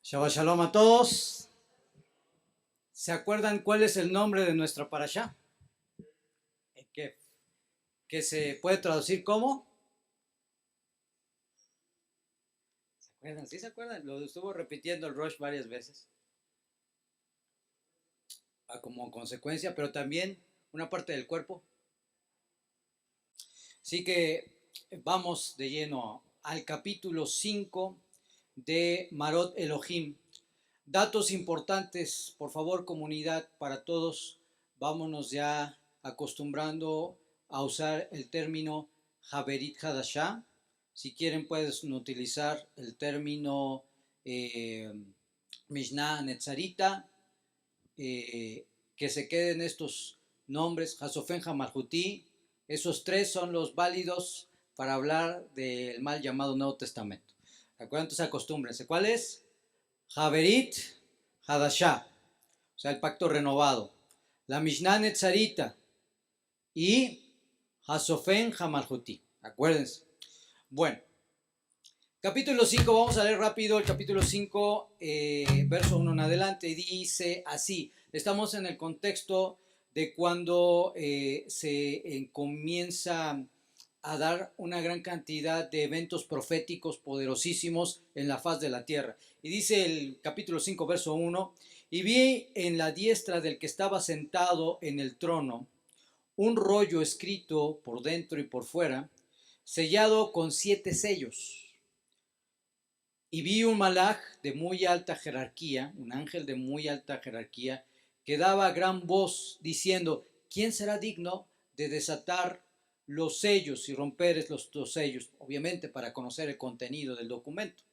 Shabbat Shalom a todos. ¿Se acuerdan cuál es el nombre de nuestra parashá? ¿Qué, qué se puede traducir como? ¿Se acuerdan? ¿Sí se acuerdan? Lo estuvo repitiendo el Rosh varias veces. Como consecuencia, pero también una parte del cuerpo. Así que vamos de lleno al capítulo 5 de Marot Elohim. Datos importantes, por favor, comunidad, para todos. Vámonos ya acostumbrando a usar el término Haberit Hadashah. Si quieren, pueden utilizar el término Mishnah Netzarita. Que se queden estos nombres, Hasofen Hamalhuti. Esos tres son los válidos para hablar del mal llamado Nuevo Testamento. ¿De acuerdo? Entonces acostúmbrense. ¿Cuál es? Haberit Hadashah, o sea, el pacto renovado. La Mishnah Netzarita y Hasofen Hamalhuti. Acuérdense. Bueno, capítulo 5, vamos a leer rápido el capítulo 5, verso 1 en adelante. Dice así: estamos en el contexto de cuando se comienza a dar una gran cantidad de eventos proféticos poderosísimos en la faz de la tierra. Y dice el capítulo 5, verso 1: y vi en la diestra del que estaba sentado en el trono un rollo escrito por dentro y por fuera, sellado con 7 sellos. Y vi un malaj de muy alta jerarquía, un ángel de muy alta jerarquía, que daba gran voz diciendo: ¿quién será digno de desatar los sellos y romper los sellos? Obviamente para conocer el contenido del documento.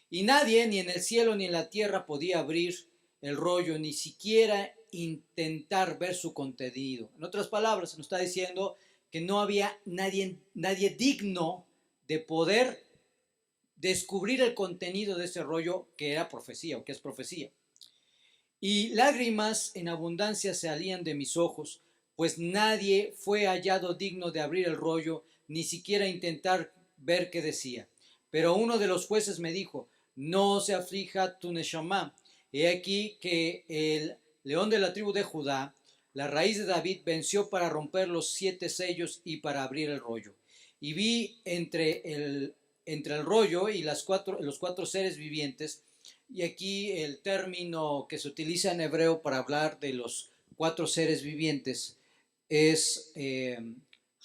Y nadie, ni en el cielo ni en la tierra, podía abrir el rollo, ni siquiera intentar ver su contenido. En otras palabras, se nos está diciendo que no había nadie digno de poder descubrir el contenido de ese rollo, que era profecía o que es profecía. Y lágrimas en abundancia salían de mis ojos, pues nadie fue hallado digno de abrir el rollo, ni siquiera intentar ver qué decía. Pero uno de los jueces me dijo: no se aflija tu neshama. He aquí que el león de la tribu de Judá, la raíz de David, venció para romper los 7 sellos y para abrir el rollo. Y vi entre el rollo y los 4 seres vivientes. Y aquí el término que se utiliza en hebreo para hablar de los 4 seres vivientes es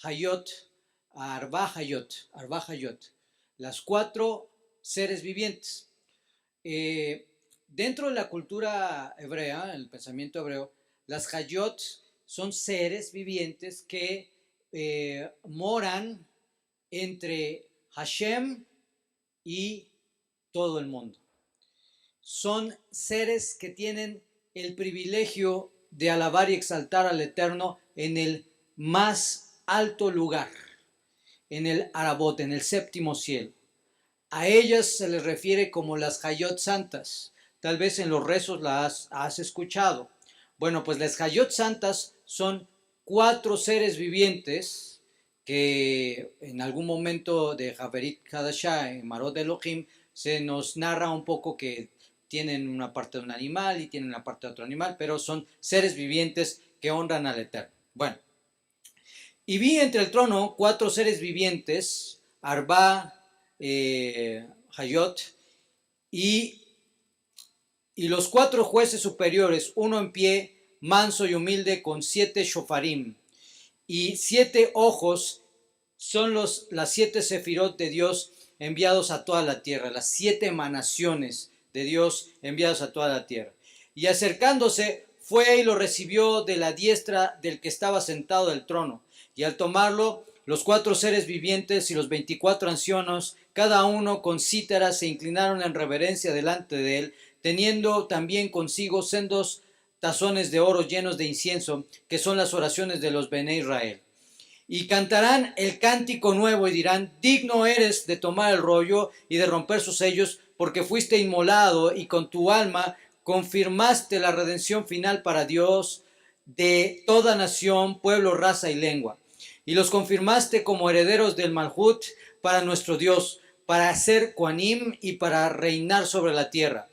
Hayot, Arba Hayot, las 4 seres vivientes. Dentro de la cultura hebrea, el pensamiento hebreo, las Hayot son seres vivientes que moran entre Hashem y todo el mundo. Son seres que tienen el privilegio de alabar y exaltar al Eterno en el más alto lugar, en el Arabot, en el séptimo cielo. A ellas se les refiere como las Hayot santas. Tal vez en los rezos las has escuchado. Bueno, pues las Hayot santas son 4 seres vivientes que en algún momento de Haberit Hadashah, en Marot Elohim, se nos narra un poco que tienen una parte de un animal y tienen una parte de otro animal, pero son seres vivientes que honran al Eterno. Bueno, y vi entre el trono 4 seres vivientes, Arba, Hayot, y los 4 jueces superiores, uno en pie, manso y humilde, con 7 shofarim, y 7 ojos son las 7 sefirot de Dios enviados a toda la tierra, las 7 emanaciones de Dios enviados a toda la tierra. Y acercándose, fue y lo recibió de la diestra del que estaba sentado del trono. Y al tomarlo, los 4 seres vivientes y los 24 ancianos, cada uno con cítaras, se inclinaron en reverencia delante de él, teniendo también consigo sendos tazones de oro llenos de incienso, que son las oraciones de los Bene Israel. Y cantarán el cántico nuevo y dirán: digno eres de tomar el rollo y de romper sus sellos, porque fuiste inmolado y con tu alma confirmaste la redención final para Dios de toda nación, pueblo, raza y lengua. Y los confirmaste como herederos del Malhut para nuestro Dios, para ser Kohanim y para reinar sobre la tierra.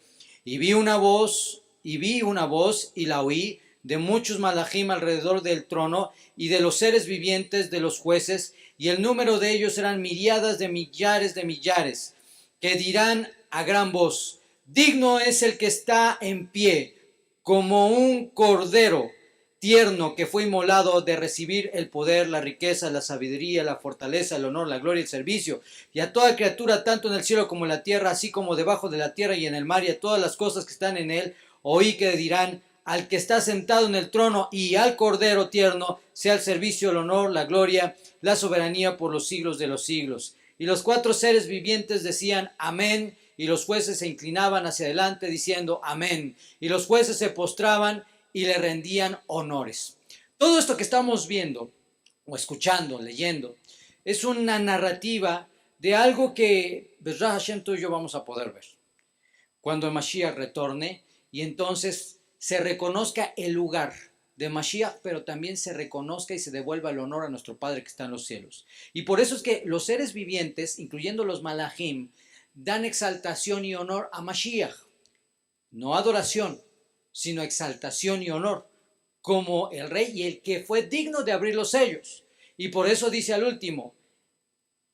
y vi una voz y la oí de muchos malajim alrededor del trono y de los seres vivientes de los jueces, y el número de ellos eran miríadas de millares, que dirán a gran voz: digno es el que está en pie, como un cordero tierno que fue inmolado, de recibir el poder, la riqueza, la sabiduría, la fortaleza, el honor, la gloria y el servicio. Y a toda criatura, tanto en el cielo como en la tierra, así como debajo de la tierra y en el mar, y a todas las cosas que están en él, oí que dirán: al que está sentado en el trono y al cordero tierno, sea el servicio, el honor, la gloria, la soberanía por los siglos de los siglos. Y los cuatro seres vivientes decían: amén. Y los jueces se inclinaban hacia adelante diciendo: amén. Y los jueces se postraban y le rendían honores. Todo esto que estamos viendo, o escuchando, leyendo, es una narrativa de algo que Bezrat Hashem, tú y yo vamos a poder ver cuando el Mashiach retorne, y entonces se reconozca el lugar de Mashiach, pero también se reconozca y se devuelva el honor a nuestro Padre que está en los cielos. Y por eso es que los seres vivientes, incluyendo los malajim, dan exaltación y honor a Mashiach. No adoración, sino exaltación y honor, como el rey y el que fue digno de abrir los sellos. Y por eso dice al último: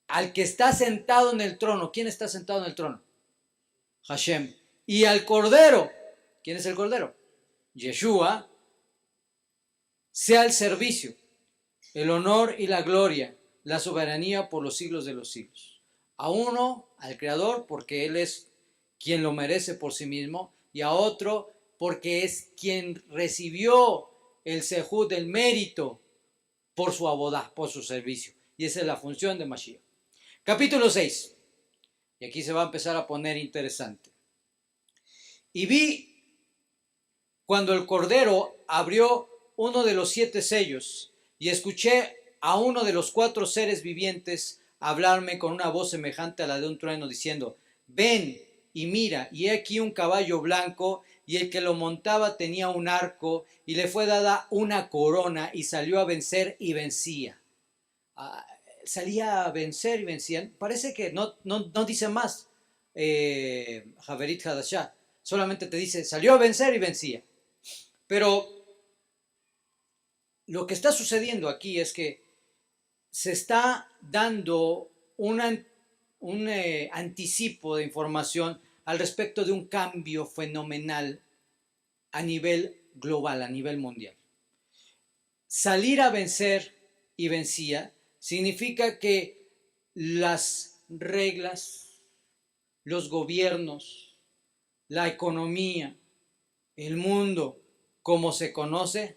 al que está sentado en el trono. ¿Quién está sentado en el trono? Hashem. Y al cordero. ¿Quién es el cordero? Yeshua. Sea el servicio, el honor y la gloria, la soberanía por los siglos de los siglos. A uno, al Creador, porque Él es quien lo merece por sí mismo, y a otro, porque es quien recibió el sehud, el mérito, por su abodá, por su servicio. Y esa es la función de Mashiach. Capítulo 6. Y aquí se va a empezar a poner interesante. Y vi cuando el Cordero abrió uno de los 7 sellos, y escuché a uno de los 4 seres vivientes hablarme con una voz semejante a la de un trueno, diciendo: ven y mira, y he aquí un caballo blanco, y el que lo montaba tenía un arco, y le fue dada una corona, y salió a vencer y vencía. Salía a vencer y vencía. Parece que no dice más, Haverit Hadashah, solamente te dice: salió a vencer y vencía. Pero lo que está sucediendo aquí es que se está dando un anticipo de información al respecto de un cambio fenomenal a nivel global, a nivel mundial. Salir a vencer y vencía significa que las reglas, los gobiernos, la economía, el mundo como se conoce,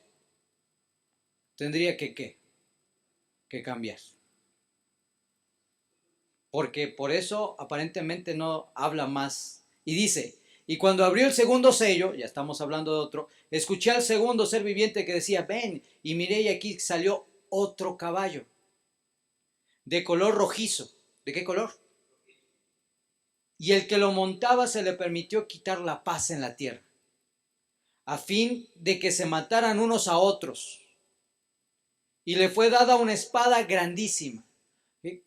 tendría que cambiar. Porque por eso aparentemente no habla más. Y dice: y cuando abrió el segundo sello, ya estamos hablando de otro, escuché al segundo ser viviente que decía: ven, y miré, y aquí salió otro caballo, de color rojizo. ¿De qué color? Y el que lo montaba se le permitió quitar la paz en la tierra, a fin de que se mataran unos a otros. Y le fue dada una espada grandísima.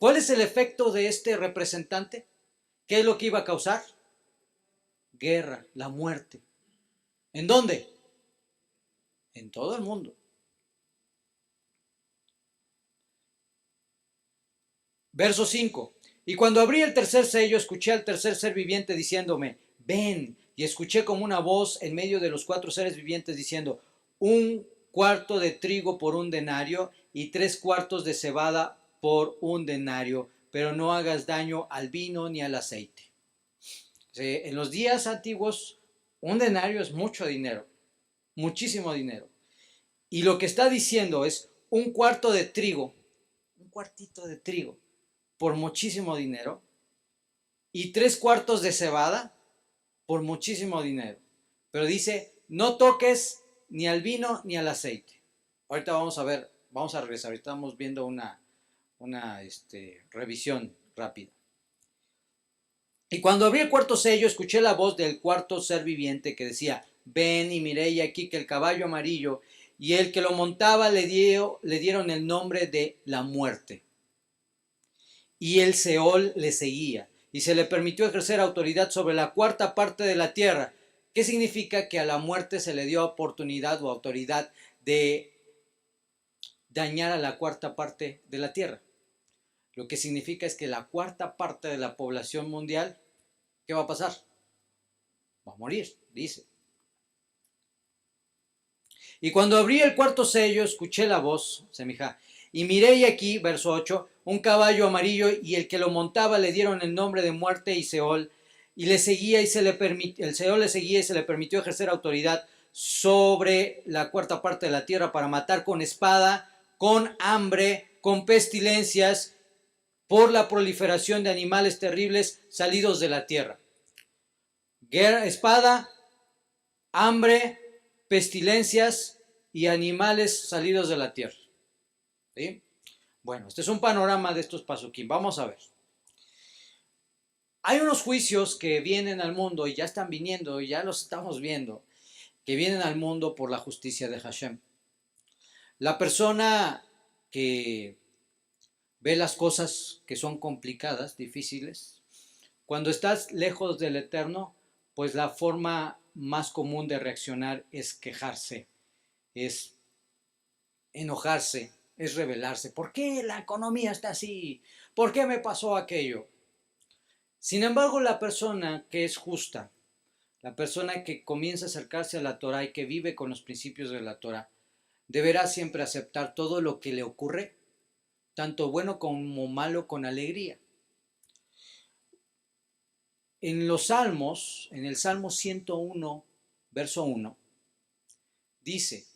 ¿Cuál es el efecto de este representante? ¿Qué es lo que iba a causar? Guerra, la muerte. ¿En dónde? En todo el mundo. Verso 5. Y cuando abrí el tercer sello, escuché al tercer ser viviente diciéndome: ven. Y escuché como una voz en medio de los 4 seres vivientes diciendo: un cuarto de trigo por un denario, y 3 cuartos de cebada por un denario, pero no hagas daño al vino ni al aceite. En los días antiguos, un denario es mucho dinero, muchísimo dinero. Y lo que está diciendo es un cuarto de trigo, un cuartito de trigo, por muchísimo dinero, y 3 cuartos de cebada por muchísimo dinero. Pero dice: no toques ni al vino ni al aceite. Ahorita vamos a ver, vamos a regresar, ahorita estamos viendo una revisión rápida. Y cuando abrí el cuarto sello, escuché la voz del cuarto ser viviente que decía: ven, y miré, y aquí que el caballo amarillo y el que lo montaba le dieron el nombre de la muerte. Y el Seol le seguía, y se le permitió ejercer autoridad sobre la 1/4 parte de la tierra. ¿Qué significa? Que a la muerte se le dio oportunidad o autoridad de dañar a la cuarta parte de la tierra. Lo que significa es que la cuarta parte de la población mundial, ¿qué va a pasar? Va a morir, dice. Y cuando abrí el cuarto sello, escuché la voz, semija, y miré y aquí, verso 8, un caballo amarillo, y el que lo montaba le dieron el nombre de Muerte y Seol, y le seguía y el Seol le seguía y se le permitió ejercer autoridad sobre la cuarta parte de la tierra para matar con espada, con hambre, con pestilencias, por la proliferación de animales terribles salidos de la tierra. Guerra, espada, hambre, pestilencias y animales salidos de la tierra. ¿Sí? Bueno, este es un panorama de estos pasuquín. Vamos a ver. Hay unos juicios que vienen al mundo y ya están viniendo, y ya los estamos viendo, que vienen al mundo por la justicia de Hashem. La persona que ve las cosas que son complicadas, difíciles, cuando estás lejos del Eterno, pues la forma más común de reaccionar es quejarse, es enojarse, es rebelarse. ¿Por qué la economía está así? ¿Por qué me pasó aquello? Sin embargo, la persona que es justa, la persona que comienza a acercarse a la Torah y que vive con los principios de la Torah, deberá siempre aceptar todo lo que le ocurre, tanto bueno como malo, con alegría. En los Salmos, en el Salmo 101, verso 1, dice: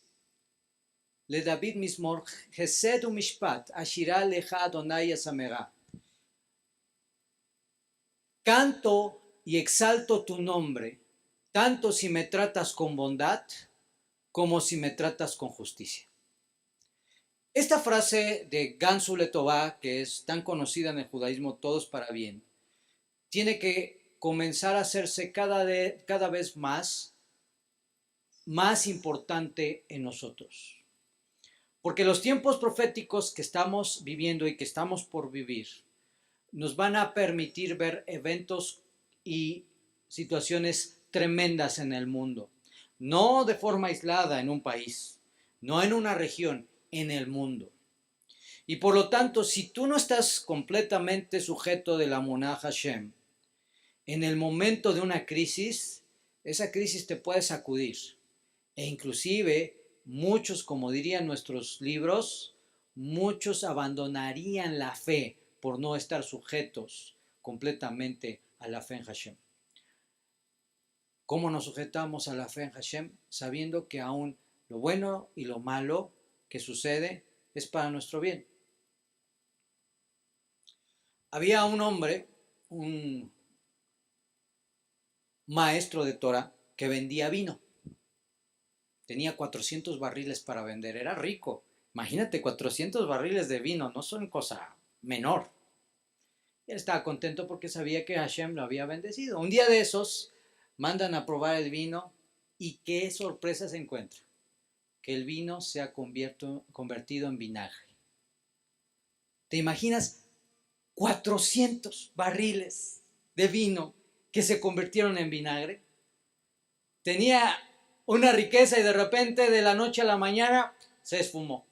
Le David Mismor, Gesed Mishpat, Ashira Leja Adonai Asamera. Canto y exalto tu nombre, tanto si me tratas con bondad, como si me tratas con justicia. Esta frase de Gansu Letová, que es tan conocida en el judaísmo, todos para bien, tiene que comenzar a hacerse cada vez más importante en nosotros. Porque los tiempos proféticos que estamos viviendo y que estamos por vivir nos van a permitir ver eventos y situaciones tremendas en el mundo. No de forma aislada en un país, no en una región, en el mundo. Y por lo tanto, si tú no estás completamente sujeto de la Emunah Hashem, en el momento de una crisis, esa crisis te puede sacudir. E inclusive, muchos, como dirían nuestros libros, muchos abandonarían la fe por no estar sujetos completamente a la fe en Hashem. ¿Cómo nos sujetamos a la fe en Hashem? Sabiendo que aún lo bueno y lo malo que sucede es para nuestro bien. Había un hombre, un maestro de Torah, que vendía vino. Tenía 400 barriles para vender, era rico. Imagínate, 400 barriles de vino, no son cosa menor. Él estaba contento porque sabía que Hashem lo había bendecido. Un día de esos, mandan a probar el vino y qué sorpresa se encuentra. Que el vino se ha convertido en vinagre. ¿Te imaginas 400 barriles de vino que se convirtieron en vinagre? Tenía una riqueza y de repente, de la noche a la mañana, se esfumó.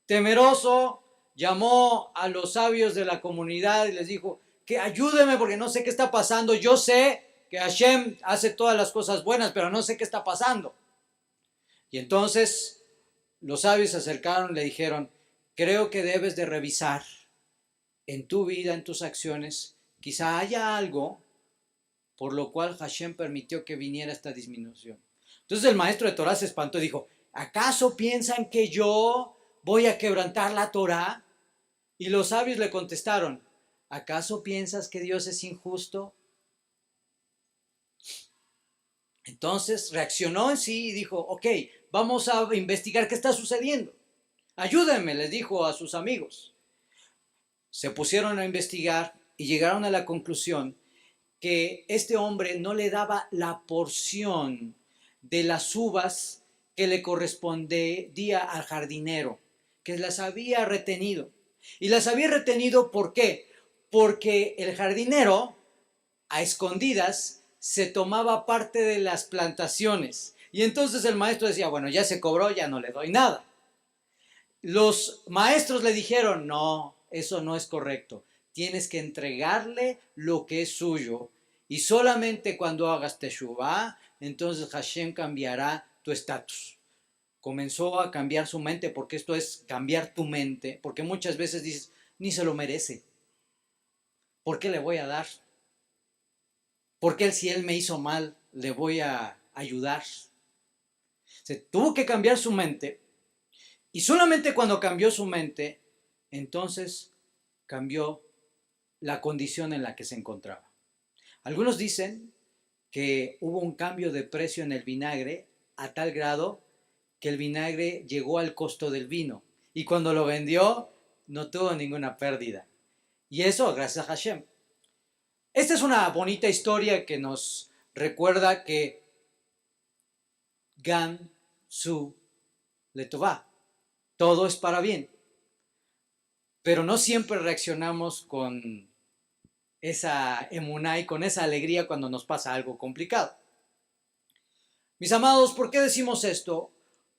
Temeroso, llamó a los sabios de la comunidad y les dijo: que ayúdenme porque no sé qué está pasando. Yo sé que Hashem hace todas las cosas buenas, pero no sé qué está pasando. Y entonces los sabios se acercaron y le dijeron: creo que debes de revisar en tu vida, en tus acciones, quizá haya algo por lo cual Hashem permitió que viniera esta disminución. Entonces el maestro de Torah se espantó y dijo: ¿acaso piensan que yo voy a quebrantar la Torah? Y los sabios le contestaron: ¿acaso piensas que Dios es injusto? Entonces reaccionó en sí y dijo: ok, vamos a investigar qué está sucediendo. Ayúdenme, les dijo a sus amigos. Se pusieron a investigar y llegaron a la conclusión que este hombre no le daba la porción de las uvas que le correspondía al jardinero, que las había retenido. Y las había retenido, ¿por qué? Porque el jardinero, a escondidas, se tomaba parte de las plantaciones. Y entonces el maestro decía, bueno, ya se cobró, ya no le doy nada. Los maestros le dijeron, no, eso no es correcto. Tienes que entregarle lo que es suyo. Y solamente cuando hagas teshuvá, entonces Hashem cambiará tu estatus. Comenzó a cambiar su mente, porque esto es cambiar tu mente, porque muchas veces dices, ni se lo merece. ¿Por qué le voy a dar? ¿Por qué si él me hizo mal, le voy a ayudar? Se tuvo que cambiar su mente. Y solamente cuando cambió su mente, entonces cambió la condición en la que se encontraba. Algunos dicen que hubo un cambio de precio en el vinagre a tal grado que el vinagre llegó al costo del vino. Y cuando lo vendió, no tuvo ninguna pérdida. Y eso gracias a Hashem. Esta es una bonita historia que nos recuerda que Gan Su Letová, todo es para bien. Pero no siempre reaccionamos con esa emuná y con esa alegría cuando nos pasa algo complicado. Mis amados, ¿por qué decimos esto?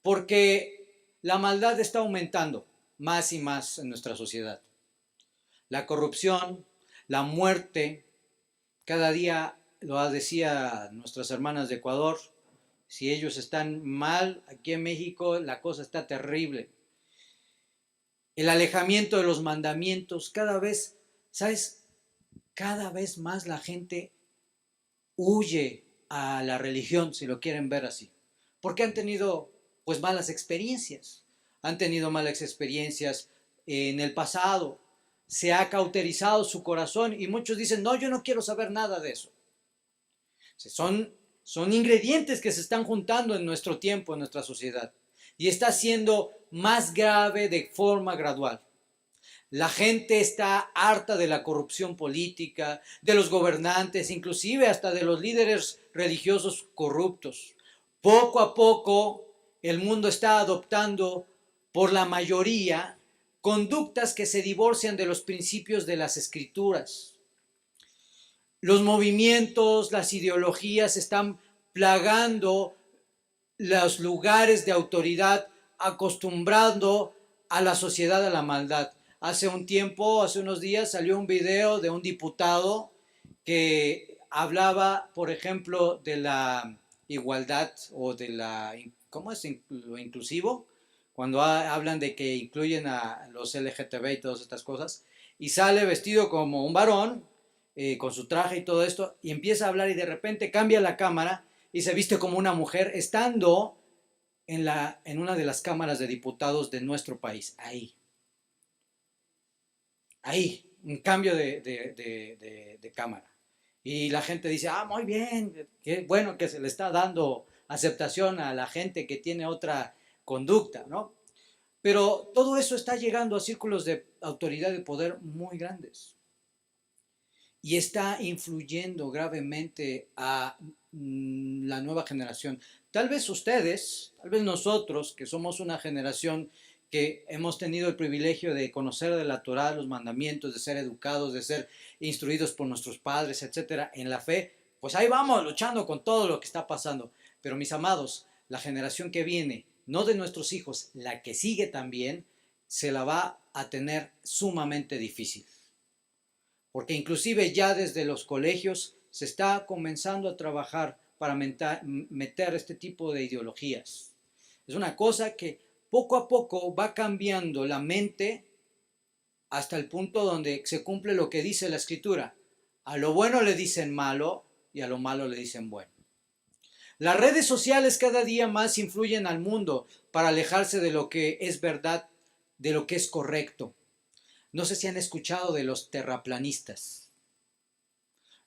Porque la maldad está aumentando más y más en nuestra sociedad. La corrupción, la muerte, cada día, lo decía nuestras hermanas de Ecuador, si ellos están mal, aquí en México la cosa está terrible. El alejamiento de los mandamientos, cada vez, ¿sabes? Cada vez más la gente huye a la religión, si lo quieren ver así, porque han tenido pues malas experiencias, han tenido malas experiencias en el pasado, se ha cauterizado su corazón y muchos dicen, no, yo no quiero saber nada de eso. Son ingredientes que se están juntando en nuestro tiempo, en nuestra sociedad, y está siendo más grave de forma gradual. La gente está harta de la corrupción política, de los gobernantes, inclusive hasta de los líderes religiosos corruptos. Poco a poco el mundo está adoptando por la mayoría conductas que se divorcian de los principios de las escrituras. Los movimientos, las ideologías están plagando los lugares de autoridad, acostumbrando a la sociedad a la maldad. Hace un tiempo, hace unos días, salió un video de un diputado que hablaba, por ejemplo, de la igualdad o de la, ¿cómo es lo inclusivo? Cuando hablan de que incluyen a los LGTB y todas estas cosas, y sale vestido como un varón, con su traje y todo esto, y empieza a hablar y de repente cambia la cámara y se viste como una mujer, estando en una de las cámaras de diputados de nuestro país, un cambio de cámara. Y la gente dice, muy bien, qué bueno que se le está dando aceptación a la gente que tiene otra conducta, ¿no? Pero todo eso está llegando a círculos de autoridad y poder muy grandes. Y está influyendo gravemente a la nueva generación. Tal vez ustedes, tal vez nosotros, que somos una generación que hemos tenido el privilegio de conocer de la Torá, los mandamientos, de ser educados, de ser instruidos por nuestros padres, etcétera, en la fe, pues ahí vamos luchando con todo lo que está pasando. Pero mis amados, la generación que viene, no de nuestros hijos, la que sigue también, se la va a tener sumamente difícil. Porque inclusive ya desde los colegios se está comenzando a trabajar para meter este tipo de ideologías. Es una cosa que poco a poco va cambiando la mente hasta el punto donde se cumple lo que dice la escritura. A lo bueno le dicen malo y a lo malo le dicen bueno. Las redes sociales cada día más influyen al mundo para alejarse de lo que es verdad, de lo que es correcto. No sé si han escuchado de los terraplanistas.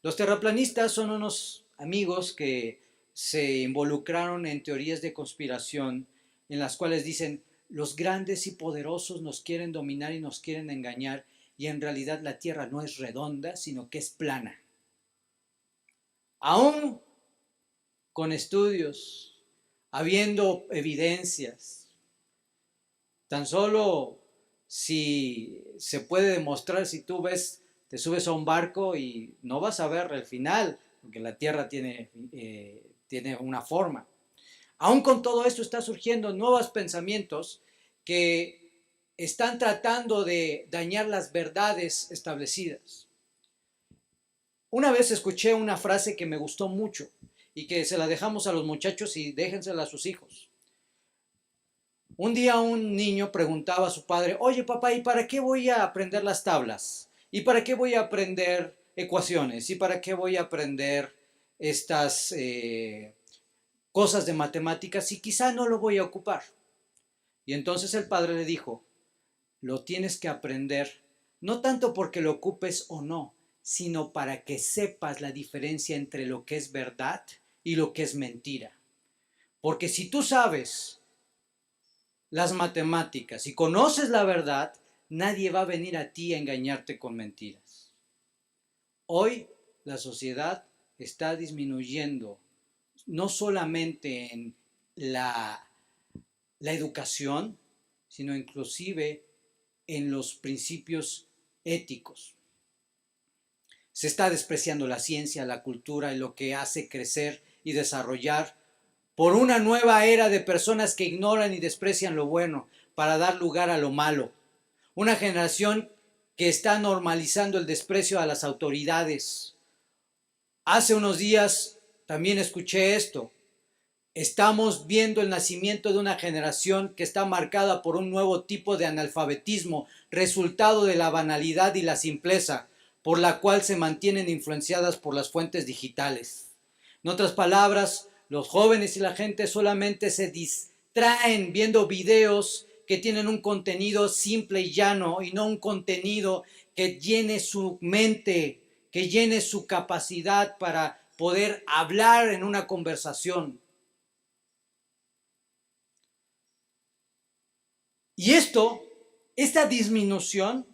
Los terraplanistas son unos amigos que se involucraron en teorías de conspiración en las cuales dicen los grandes y poderosos nos quieren dominar y nos quieren engañar y en realidad la Tierra no es redonda sino que es plana. Aún con estudios, habiendo evidencias, tan solo si se puede demostrar, si tú ves, te subes a un barco y no vas a ver el final, porque la tierra tiene una forma. Aún con todo esto están surgiendo nuevos pensamientos que están tratando de dañar las verdades establecidas. Una vez escuché una frase que me gustó mucho y que se la dejamos a los muchachos y déjensela a sus hijos. Un día un niño preguntaba a su padre, oye papá, ¿y para qué voy a aprender las tablas? ¿Y para qué voy a aprender ecuaciones? ¿Y para qué voy a aprender estas cosas de matemáticas si quizá no lo voy a ocupar? Y entonces el padre le dijo, lo tienes que aprender no tanto porque lo ocupes o no, sino para que sepas la diferencia entre lo que es verdad y lo que es mentira. Porque si tú sabes las matemáticas y conoces la verdad, nadie va a venir a ti a engañarte con mentiras. Hoy la sociedad está disminuyendo, no solamente en la educación, sino inclusive en los principios éticos. Se está despreciando la ciencia, la cultura y lo que hace crecer y desarrollar por una nueva era de personas que ignoran y desprecian lo bueno para dar lugar a lo malo. Una generación que está normalizando el desprecio a las autoridades. Hace unos días también escuché esto. Estamos viendo el nacimiento de una generación que está marcada por un nuevo tipo de analfabetismo, resultado de la banalidad y la simpleza, por la cual se mantienen influenciadas por las fuentes digitales. En otras palabras, los jóvenes y la gente solamente se distraen viendo videos que tienen un contenido simple y llano y no un contenido que llene su mente, que llene su capacidad para poder hablar en una conversación. Y esta disminución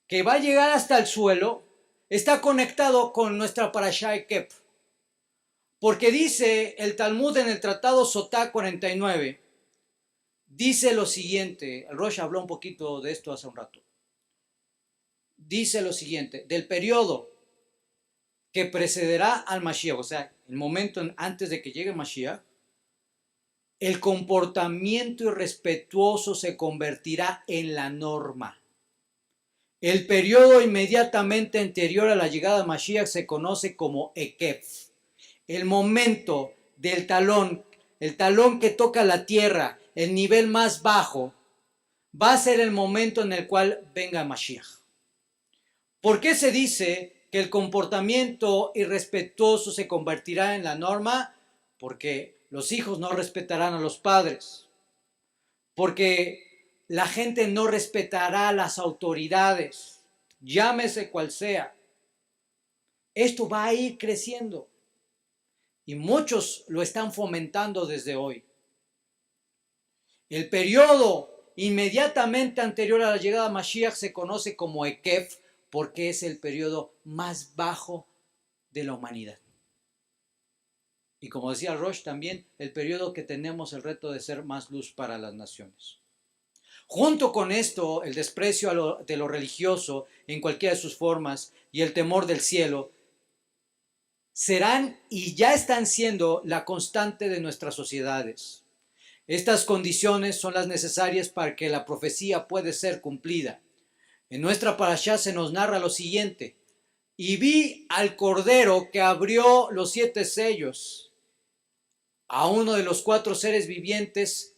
que va a llegar hasta el suelo, está conectado con nuestra parashá Ekeb. Porque dice el Talmud en el Tratado Sotá 49, dice lo siguiente, el Rosh habló un poquito de esto hace un rato. Dice lo siguiente, del periodo que precederá al Mashiach, o sea, el momento antes de que llegue el Mashiach, el comportamiento irrespetuoso se convertirá en la norma. El periodo inmediatamente anterior a la llegada de Mashiach se conoce como Ekef. El momento del talón, el talón que toca la tierra, el nivel más bajo, va a ser el momento en el cual venga Mashiach. ¿Por qué se dice que el comportamiento irrespetuoso se convertirá en la norma? Porque los hijos no respetarán a los padres. Porque la gente no respetará a las autoridades, llámese cual sea. Esto va a ir creciendo y muchos lo están fomentando desde hoy. El periodo inmediatamente anterior a la llegada de Mashiach se conoce como Ekef porque es el periodo más bajo de la humanidad. Y como decía Rosh también, el periodo que tenemos el reto de ser más luz para las naciones. Junto con esto, el desprecio de lo religioso en cualquiera de sus formas y el temor del cielo serán y ya están siendo la constante de nuestras sociedades. Estas condiciones son las necesarias para que la profecía pueda ser cumplida. En nuestra parashá se nos narra lo siguiente: y vi al Cordero que abrió los 7 sellos, a uno de los 4 seres vivientes,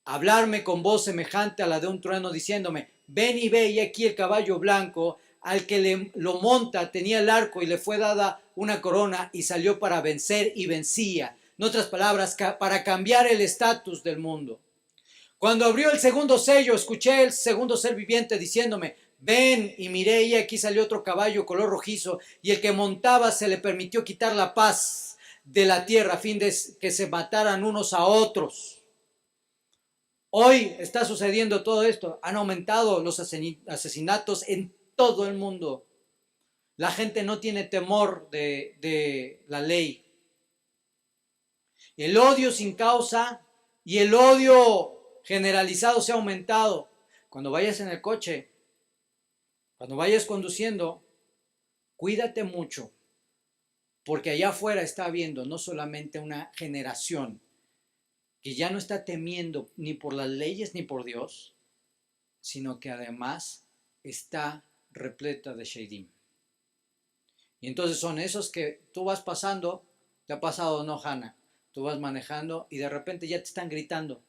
hablarme con voz semejante a la de un trueno, diciéndome: ven y ve, y aquí el caballo blanco, al que lo monta tenía el arco y le fue dada una corona y salió para vencer y vencía. En otras palabras, para cambiar el estatus del mundo. Cuando abrió el segundo sello, escuché el segundo ser viviente diciéndome: ven, y miré, y aquí salió otro caballo color rojizo, y el que montaba se le permitió quitar la paz de la tierra a fin de que se mataran unos a otros. Hoy está sucediendo todo esto. Han aumentado los asesinatos en todo el mundo. La gente no tiene temor de la ley. El odio sin causa y el odio generalizado se ha aumentado. Cuando vayas en el coche, cuando vayas conduciendo, cuídate mucho. porque allá afuera está habiendo no solamente una generación que ya no está temiendo ni por las leyes ni por Dios, sino que además está repleta de Sheidim. Y entonces son esos que tú vas pasando, te ha pasado, no, Hanna, tú vas manejando y de repente ya te están gritando,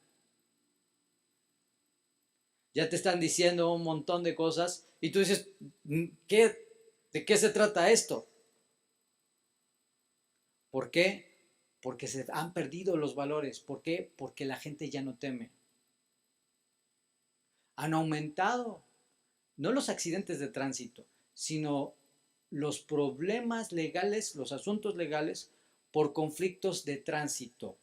ya te están diciendo un montón de cosas y tú dices, ¿de qué se trata esto? ¿Por qué? Porque se han perdido los valores. ¿Por qué? Porque la gente ya no teme. Han aumentado no los accidentes de tránsito, sino los problemas legales, los asuntos legales por conflictos de tránsito.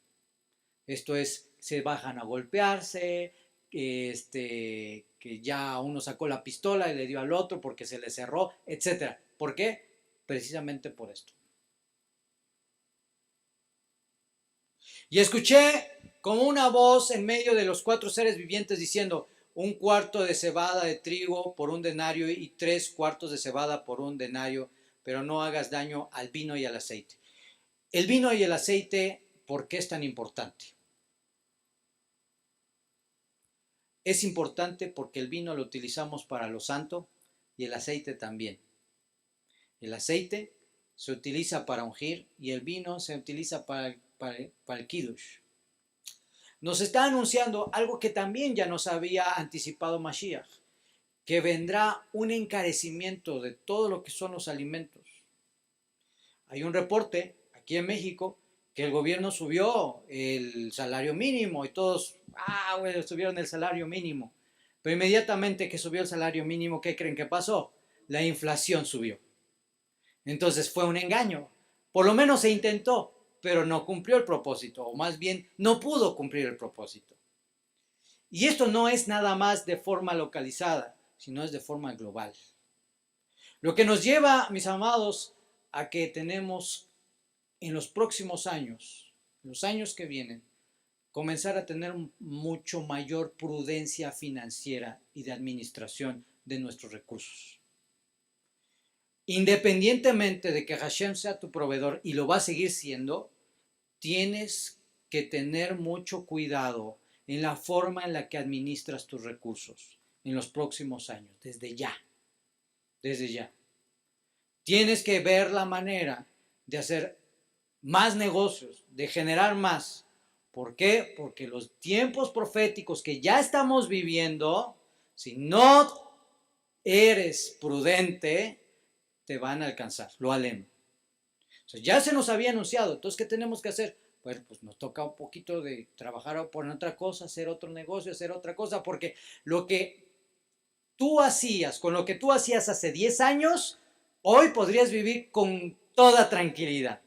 Esto es, se bajan a golpearse, que ya uno sacó la pistola y le dio al otro porque se le cerró, etc. ¿Por qué? Precisamente por esto. Y escuché como una voz en medio de los cuatro seres vivientes diciendo, un cuarto de cebada de trigo por un denario y 3 cuartos de cebada por un denario, pero no hagas daño al vino y al aceite. El vino y el aceite, ¿por qué es tan importante? Es importante porque el vino lo utilizamos para lo santo y el aceite también. El aceite se utiliza para ungir y el vino se utiliza para el kiddush. Nos está anunciando algo que también ya nos había anticipado Mashiach, que vendrá un encarecimiento de todo lo que son los alimentos. Hay un reporte aquí en México que el gobierno subió el salario mínimo y todos, bueno, subieron el salario mínimo. Pero inmediatamente que subió el salario mínimo, ¿qué creen que pasó? La inflación subió. Entonces fue un engaño. Por lo menos se intentó, pero no cumplió el propósito, o más bien no pudo cumplir el propósito. Y esto no es nada más de forma localizada, sino es de forma global. Lo que nos lleva, mis amados, a que tenemos en los próximos años, los años que vienen, comenzar a tener mucho mayor prudencia financiera y de administración de nuestros recursos. Independientemente de que Hashem sea tu proveedor y lo va a seguir siendo, tienes que tener mucho cuidado en la forma en la que administras tus recursos en los próximos años, desde ya, desde ya. Tienes que ver la manera de hacer más negocios, de generar más. ¿Por qué? Porque los tiempos proféticos que ya estamos viviendo, si no eres prudente, te van a alcanzar, lo alem. O sea, ya se nos había anunciado, entonces, ¿qué tenemos que hacer? Bueno, pues nos toca un poquito de trabajar por otra cosa, hacer otro negocio, hacer otra cosa, porque lo que tú hacías, con lo que tú hacías hace 10 años, hoy podrías vivir con toda tranquilidad.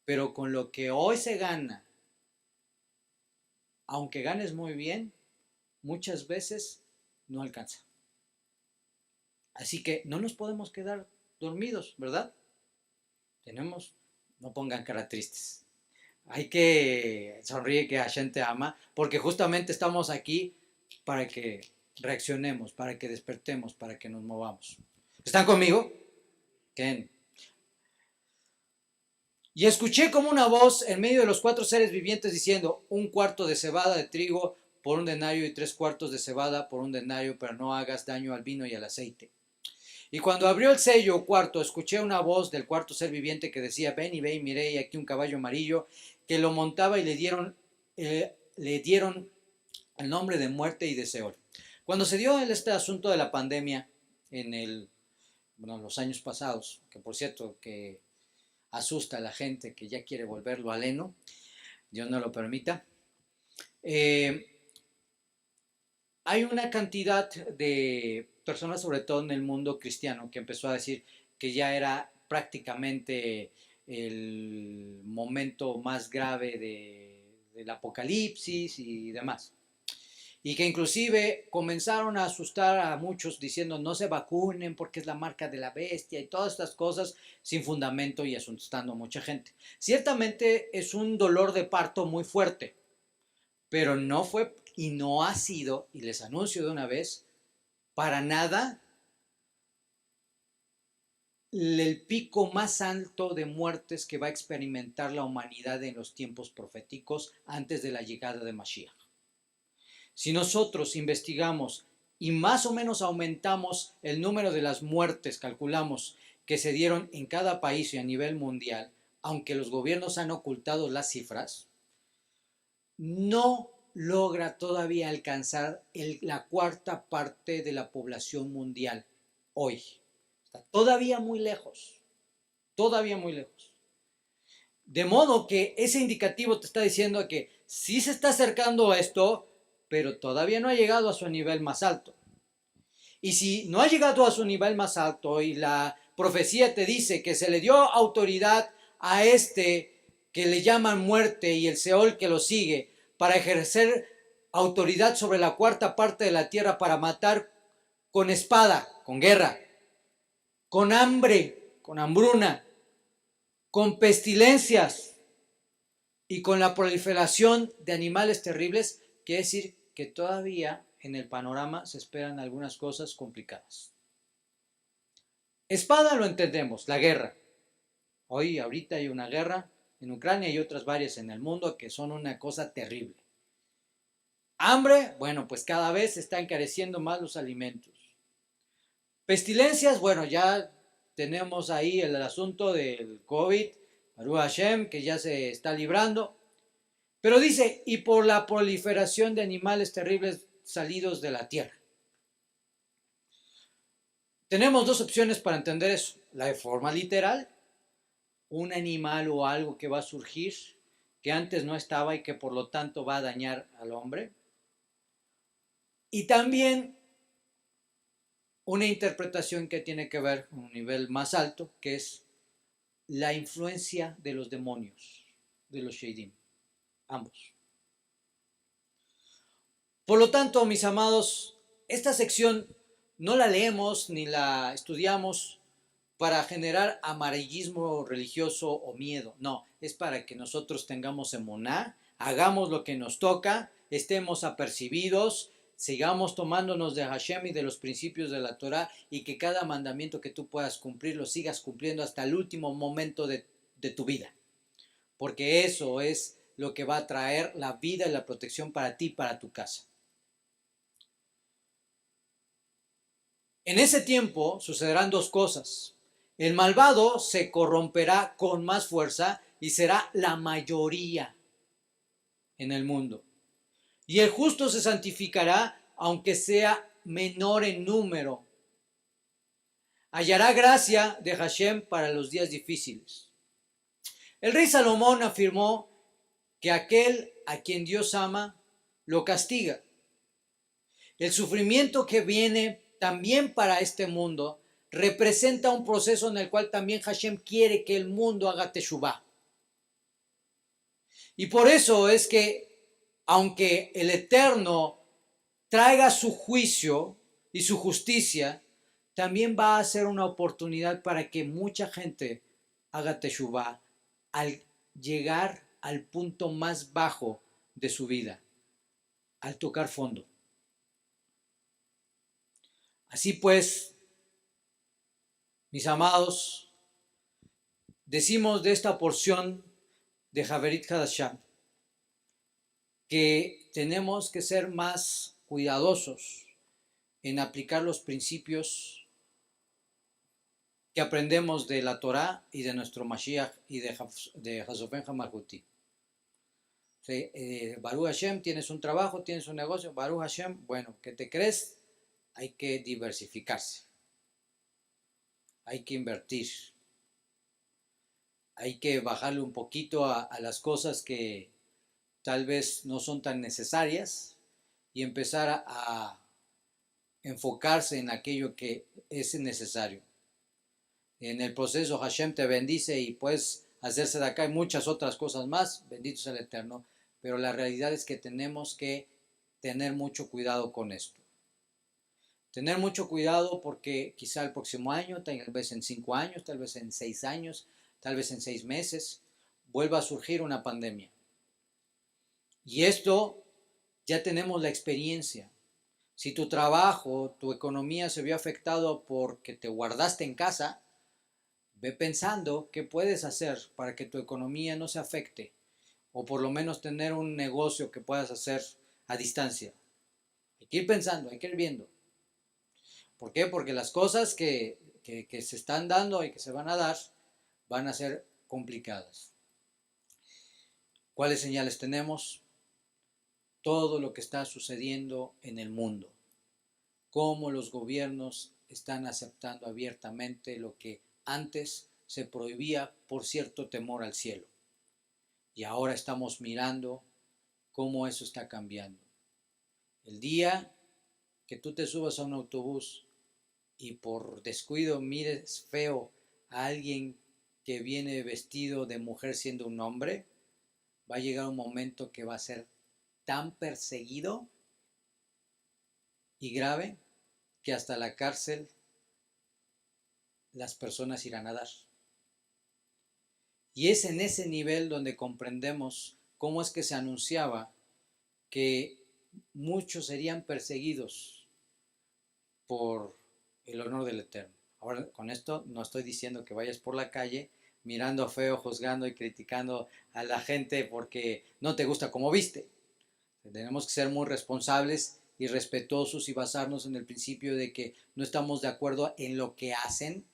Pero con lo que hoy se gana, aunque ganes muy bien, muchas veces no alcanza. Así que no nos podemos quedar dormidos, ¿verdad? No pongan cara tristes. Hay que sonreír que Hashem te ama, porque justamente estamos aquí para que reaccionemos, para que despertemos, para que nos movamos. ¿Están conmigo? Ken. Y escuché como una voz en medio de los cuatro seres vivientes diciendo, un cuarto de cebada de trigo por un denario y 3 cuartos de cebada por un denario, pero no hagas daño al vino y al aceite. Y cuando abrió el sello cuarto, escuché una voz del cuarto ser viviente que decía, ven y ve y miré y aquí un caballo amarillo que lo montaba y le dieron el nombre de muerte y de Seol. Cuando se dio este asunto de la pandemia en los años pasados, que por cierto que asusta a la gente que ya quiere volverlo a heno, Dios no lo permita, hay una cantidad de personas, sobre todo en el mundo cristiano, que empezó a decir que ya era prácticamente el momento más grave del apocalipsis y demás. Y que inclusive comenzaron a asustar a muchos diciendo no se vacunen porque es la marca de la bestia y todas estas cosas sin fundamento y asustando a mucha gente. Ciertamente es un dolor de parto muy fuerte, pero no fue y no ha sido, y les anuncio de una vez, para nada el pico más alto de muertes que va a experimentar la humanidad en los tiempos proféticos antes de la llegada de Mashiach. Si nosotros investigamos y más o menos aumentamos el número de las muertes, calculamos, que se dieron en cada país y a nivel mundial, aunque los gobiernos han ocultado las cifras, no logra todavía alcanzar la cuarta parte de la población mundial hoy. Está todavía muy lejos, todavía muy lejos. De modo que ese indicativo te está diciendo que sí se está acercando a esto, pero todavía no ha llegado a su nivel más alto. Y si no ha llegado a su nivel más alto y la profecía te dice que se le dio autoridad a este que le llaman muerte y el Seol que lo sigue para ejercer autoridad sobre la cuarta parte de la tierra para matar con espada, con guerra, con hambre, con hambruna, con pestilencias y con la proliferación de animales terribles, quiere decir que todavía en el panorama se esperan algunas cosas complicadas. Espada lo entendemos, la guerra. Hoy, ahorita hay una guerra en Ucrania y otras varias en el mundo que son una cosa terrible. Hambre, bueno, pues cada vez se están encareciendo más los alimentos. Pestilencias, bueno, ya tenemos ahí el asunto del COVID, Baruch Hashem, que ya se está librando. Pero dice, y por la proliferación de animales terribles salidos de la tierra. Tenemos dos opciones para entender eso. La de forma literal, un animal o algo que va a surgir, que antes no estaba y que por lo tanto va a dañar al hombre. Y también una interpretación que tiene que ver con un nivel más alto, que es la influencia de los demonios, de los Sheidim, ambos. Por lo tanto, mis amados, esta sección no la leemos ni la estudiamos para generar amarillismo religioso o miedo. No, es para que nosotros tengamos emuná, hagamos lo que nos toca, estemos apercibidos, sigamos tomándonos de Hashem y de los principios de la Torah y que cada mandamiento que tú puedas cumplir lo sigas cumpliendo hasta el último momento de tu vida. Porque eso es lo que va a traer la vida y la protección para ti y para tu casa. En ese tiempo sucederán dos cosas. El malvado se corromperá con más fuerza y será la mayoría en el mundo. Y el justo se santificará aunque sea menor en número. Hallará gracia de Hashem para los días difíciles. El rey Salomón afirmó que aquel a quien Dios ama lo castiga. El sufrimiento que viene también para este mundo representa un proceso en el cual también Hashem quiere que el mundo haga teshuvá. Y por eso es que, aunque el Eterno traiga su juicio y su justicia, también va a ser una oportunidad para que mucha gente haga teshuvá al llegar al punto más bajo de su vida, al tocar fondo. Así pues, mis amados, decimos de esta porción de Haverit Hadashah que tenemos que ser más cuidadosos en aplicar los principios que aprendemos de la Torah y de nuestro Mashiach y de Hasofén Hamalhuti. Baruch Hashem, tienes un trabajo, tienes un negocio, Baruch Hashem, bueno, ¿qué te crees? Hay que diversificarse, hay que invertir, hay que bajarle un poquito a las cosas que tal vez no son tan necesarias y empezar a enfocarse en aquello que es necesario. En el proceso Hashem te bendice y puedes hacerse de acá y muchas otras cosas más, bendito sea el Eterno, pero la realidad es que tenemos que tener mucho cuidado con esto. Tener mucho cuidado porque quizá el próximo año, tal vez en 5 años, tal vez en 6 años, tal vez en 6 meses, vuelva a surgir una pandemia. Y esto ya tenemos la experiencia. Si tu trabajo, tu economía se vio afectado porque te guardaste en casa, Ve pensando qué puedes hacer para que tu economía no se afecte, o por lo menos tener un negocio que puedas hacer a distancia. Hay que ir pensando, hay que ir viendo. ¿Por qué? Porque las cosas que se están dando y que se van a dar van a ser complicadas. ¿Cuáles señales tenemos? Todo lo que está sucediendo en el mundo. Cómo los gobiernos están aceptando abiertamente lo que antes se prohibía por cierto temor al cielo. Y ahora estamos mirando cómo eso está cambiando. El día que tú te subas a un autobús y por descuido mires feo a alguien que viene vestido de mujer siendo un hombre, va a llegar un momento que va a ser tan perseguido y grave que hasta la cárcel las personas irán a dar. Y es en ese nivel donde comprendemos cómo es que se anunciaba que muchos serían perseguidos por el honor del Eterno. Ahora, con esto no estoy diciendo que vayas por la calle mirando feo, juzgando y criticando a la gente porque no te gusta como viste. Tenemos que ser muy responsables y respetuosos y basarnos en el principio de que no estamos de acuerdo en lo que hacen,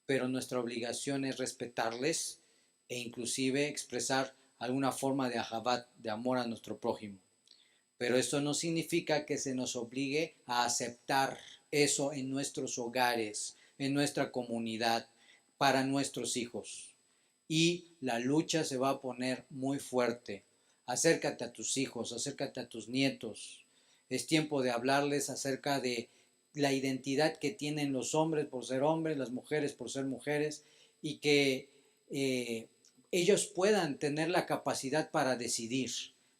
pero nuestra obligación es respetarles e inclusive expresar alguna forma de ahabat, de amor a nuestro prójimo. Pero eso no significa que se nos obligue a aceptar eso en nuestros hogares, en nuestra comunidad, para nuestros hijos. Y la lucha se va a poner muy fuerte. Acércate a tus hijos, acércate a tus nietos. Es tiempo de hablarles acerca de la identidad que tienen los hombres por ser hombres, las mujeres por ser mujeres, y que ellos puedan tener la capacidad para decidir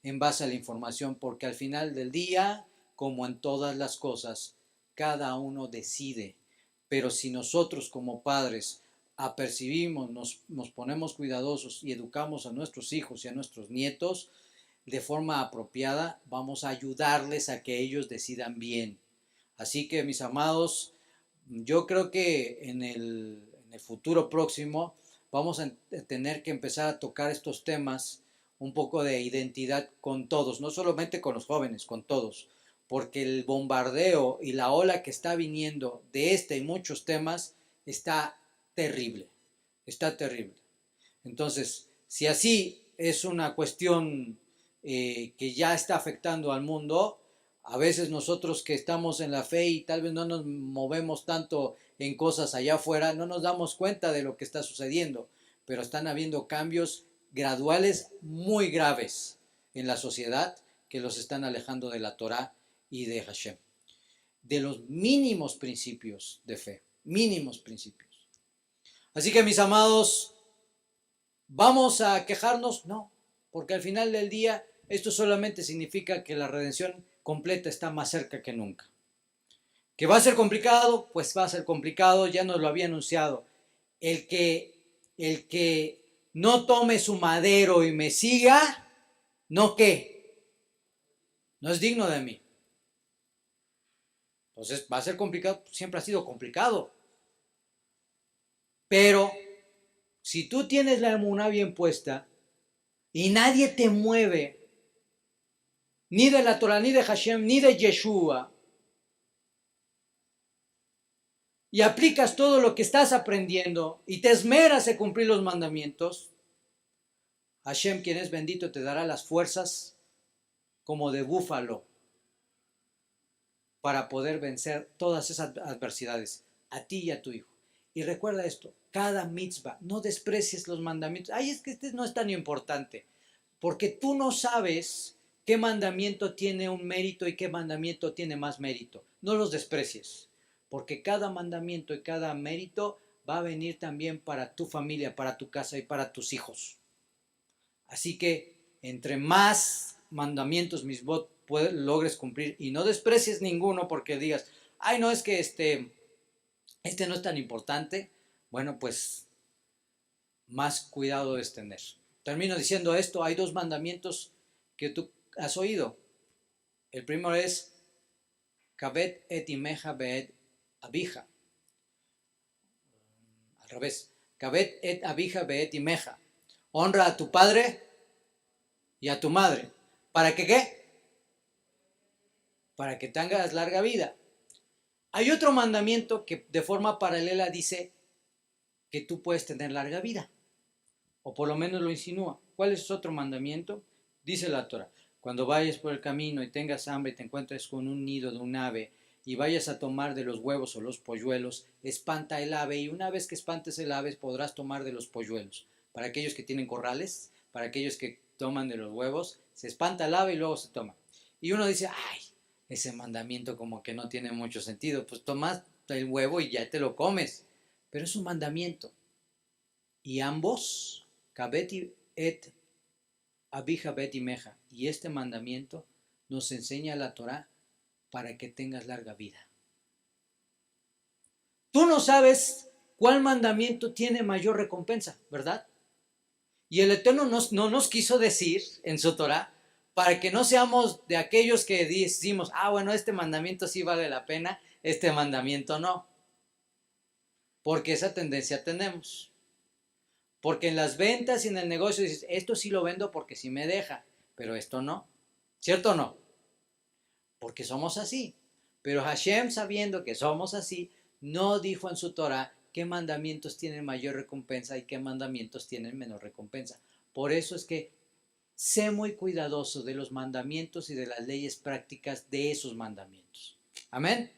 en base a la información, porque al final del día, como en todas las cosas, cada uno decide. Pero si nosotros como padres apercibimos, nos ponemos cuidadosos y educamos a nuestros hijos y a nuestros nietos de forma apropiada, vamos a ayudarles a que ellos decidan bien. Así que, mis amados, yo creo que en el futuro próximo vamos a tener que empezar a tocar estos temas un poco de identidad con todos, no solamente con los jóvenes, con todos, porque el bombardeo y la ola que está viniendo de este y muchos temas está terrible, está terrible. Entonces, si así es una cuestión que ya está afectando al mundo, a veces nosotros que estamos en la fe y tal vez no nos movemos tanto en cosas allá afuera, no nos damos cuenta de lo que está sucediendo, pero están habiendo cambios graduales muy graves en la sociedad que los están alejando de la Torah y de Hashem, de los mínimos principios de fe, mínimos principios. Así que mis amados, ¿vamos a quejarnos? No, porque al final del día esto solamente significa que la redención completa está más cerca que nunca. ¿Que va a ser complicado? Pues va a ser complicado, ya nos lo había anunciado. El que, el que no tome su madero y me siga, ¿no qué? No es digno de mí. Entonces va a ser complicado, siempre ha sido complicado. Pero si tú tienes la emuná bien puesta y nadie te mueve, ni de la Torah, ni de Hashem, ni de Yeshua, y aplicas todo lo que estás aprendiendo y te esmeras en cumplir los mandamientos, Hashem, quien es bendito, te dará las fuerzas como de búfalo para poder vencer todas esas adversidades, a ti y a tu hijo. Y recuerda esto, cada mitzvah, no desprecies los mandamientos. Ay, es que este no es tan importante, porque tú no sabes qué mandamiento tiene un mérito y qué mandamiento tiene más mérito. No los desprecies, porque cada mandamiento y cada mérito va a venir también para tu familia, para tu casa y para tus hijos. Así que entre más mandamientos misbot logres cumplir y no desprecies ninguno porque digas, ay, no, es que este no es tan importante, bueno, pues más cuidado es tener. Termino diciendo esto, hay dos mandamientos que tú has oído. El primero es Kabet et imeja beet abija. Al revés, Kabet et abija beet imeja. Honra a tu padre y a tu madre. ¿Para que qué? Para que tengas larga vida. Hay otro mandamiento que de forma paralela dice que tú puedes tener larga vida. O por lo menos lo insinúa. ¿Cuál es otro mandamiento? Dice la Torah. Cuando vayas por el camino y tengas hambre y te encuentres con un nido de un ave y vayas a tomar de los huevos o los polluelos, espanta el ave y una vez que espantes el ave podrás tomar de los polluelos. Para aquellos que tienen corrales, para aquellos que toman de los huevos, se espanta el ave y luego se toma. Y uno dice, ay, ese mandamiento como que no tiene mucho sentido. Pues tomas el huevo y ya te lo comes. Pero es un mandamiento. Y ambos, Kabet et Abija Bet Imeja, y este mandamiento nos enseña la Torah para que tengas larga vida. Tú no sabes cuál mandamiento tiene mayor recompensa, ¿verdad? Y el Eterno no nos quiso decir en su Torah para que no seamos de aquellos que decimos, bueno, este mandamiento sí vale la pena, este mandamiento no. Porque esa tendencia tenemos. Porque en las ventas y en el negocio dices, esto sí lo vendo porque sí me deja, pero esto no. ¿Cierto o no? Porque somos así. Pero Hashem, sabiendo que somos así, no dijo en su Torah qué mandamientos tienen mayor recompensa y qué mandamientos tienen menor recompensa. Por eso es que sé muy cuidadoso de los mandamientos y de las leyes prácticas de esos mandamientos. Amén.